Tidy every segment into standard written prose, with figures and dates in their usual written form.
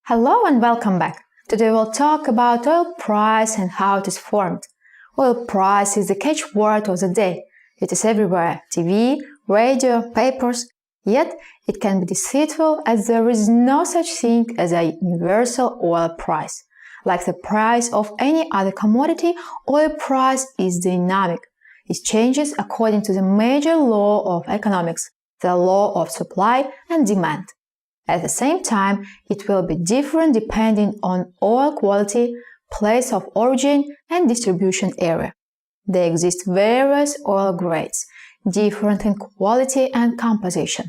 Hello and welcome back. Today we'll talk about oil price and how it is formed. Oil price is the catchword of the day. It is everywhere: TV, radio, papers. Yet it can be deceitful as there is no such thing as a universal oil price. Like the price of any other commodity, oil price is dynamic. It changes according to the major law of economics, the law of supply and demand. At the same time, it will be different depending on oil quality, place of origin, and distribution area. There exist various oil grades, different in quality and composition.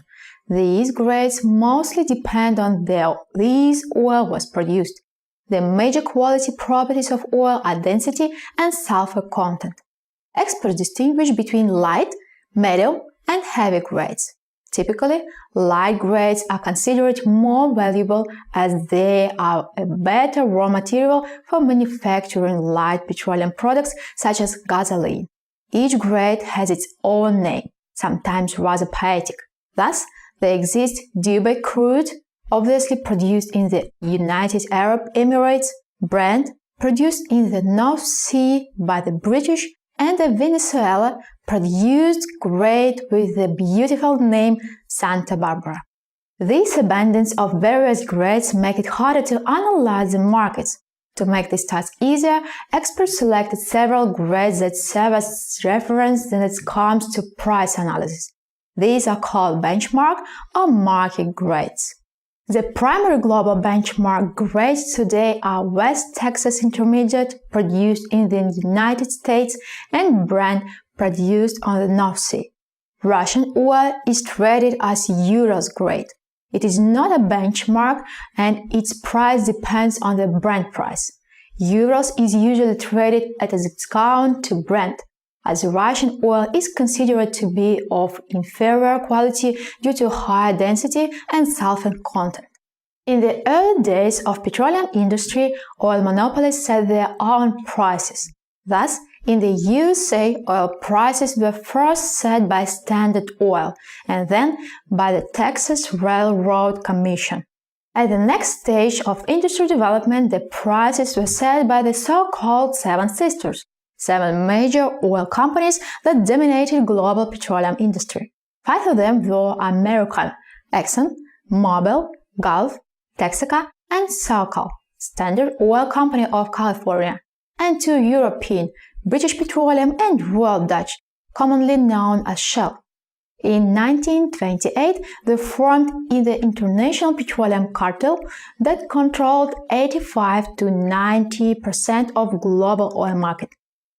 These grades mostly depend on where this oil was produced. The major quality properties of oil are density and sulfur content. Experts distinguish between light, medium, and heavy grades. Typically, light grades are considered more valuable as they are a better raw material for manufacturing light petroleum products such as gasoline. Each grade has its own name, sometimes rather poetic. Thus, there exists Dubai crude, obviously produced in the United Arab Emirates, Brent, produced in the North Sea by the British, and the Venezuela produced grade with the beautiful name Santa Barbara. This abundance of various grades make it harder to analyze the markets. To make this task easier, experts selected several grades that serve as reference when it comes to price analysis. These are called benchmark or market grades. The primary global benchmark grades today are West Texas Intermediate, produced in the United States, and Brent, produced on the North Sea. Russian oil is traded as Urals grade. It is not a benchmark and its price depends on the Brent price. Urals is usually traded at a discount to Brent, as Russian oil is considered to be of inferior quality due to higher density and sulfur content. In the early days of petroleum industry, oil monopolies set their own prices. Thus, in the USA, oil prices were first set by Standard Oil and then by the Texas Railroad Commission. At the next stage of industry development, the prices were set by the so-called Seven Sisters, 7 major oil companies that dominated global petroleum industry. 5 of them were American: Exxon, Mobil, Gulf, Texaco, and SoCal, Standard Oil Company of California, and 2 European, British Petroleum and Royal Dutch, commonly known as Shell. In 1928, they formed in the International Petroleum Cartel that controlled 85 to 90% of global oil market.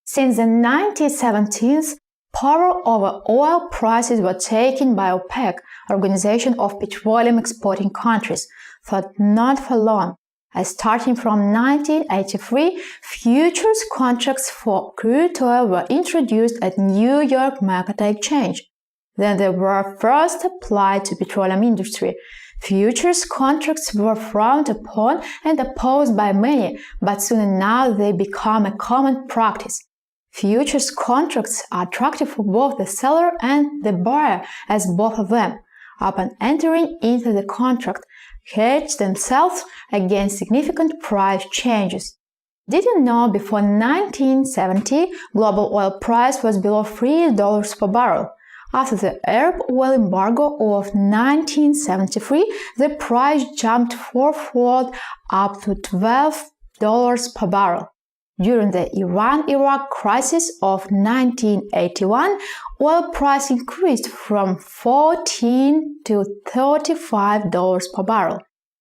Since the 1970s, power over oil prices were taken by OPEC, Organization of Petroleum Exporting Countries, but not for long, as starting from 1983, futures contracts for crude oil were introduced at New York Mercantile Exchange. Then they were first applied to petroleum industry. Futures contracts were frowned upon and opposed by many, but soon enough they become a common practice. Futures contracts are attractive for both the seller and the buyer, as both of them, upon entering into the contract, hedge themselves against significant price changes. Did you know before 1970, global oil price was below $3 per barrel? After the Arab oil embargo of 1973, the price jumped fourfold up to $12 per barrel. During the Iran-Iraq crisis of 1981, oil price increased from $14 to $35 per barrel.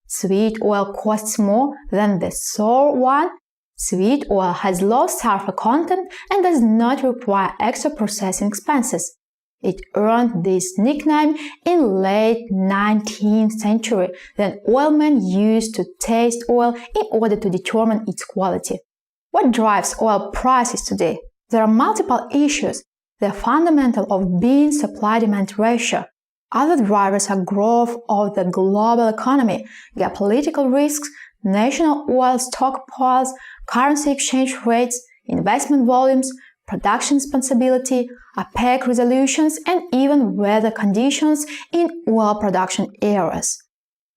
Sweet oil costs more than the sour one. Sweet oil has low sulfur content and does not require extra processing expenses. It earned this nickname in late 19th century when oilmen used to taste oil in order to determine its quality. What drives oil prices today? There are multiple issues. The fundamental of being supply-demand ratio. Other drivers are growth of the global economy, geopolitical risks, national oil stockpiles, currency exchange rates, investment volumes, production responsibility, OPEC resolutions, and even weather conditions in oil production areas.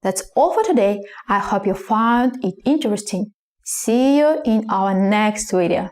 That's all for today. I hope you found it interesting. See you in our next video.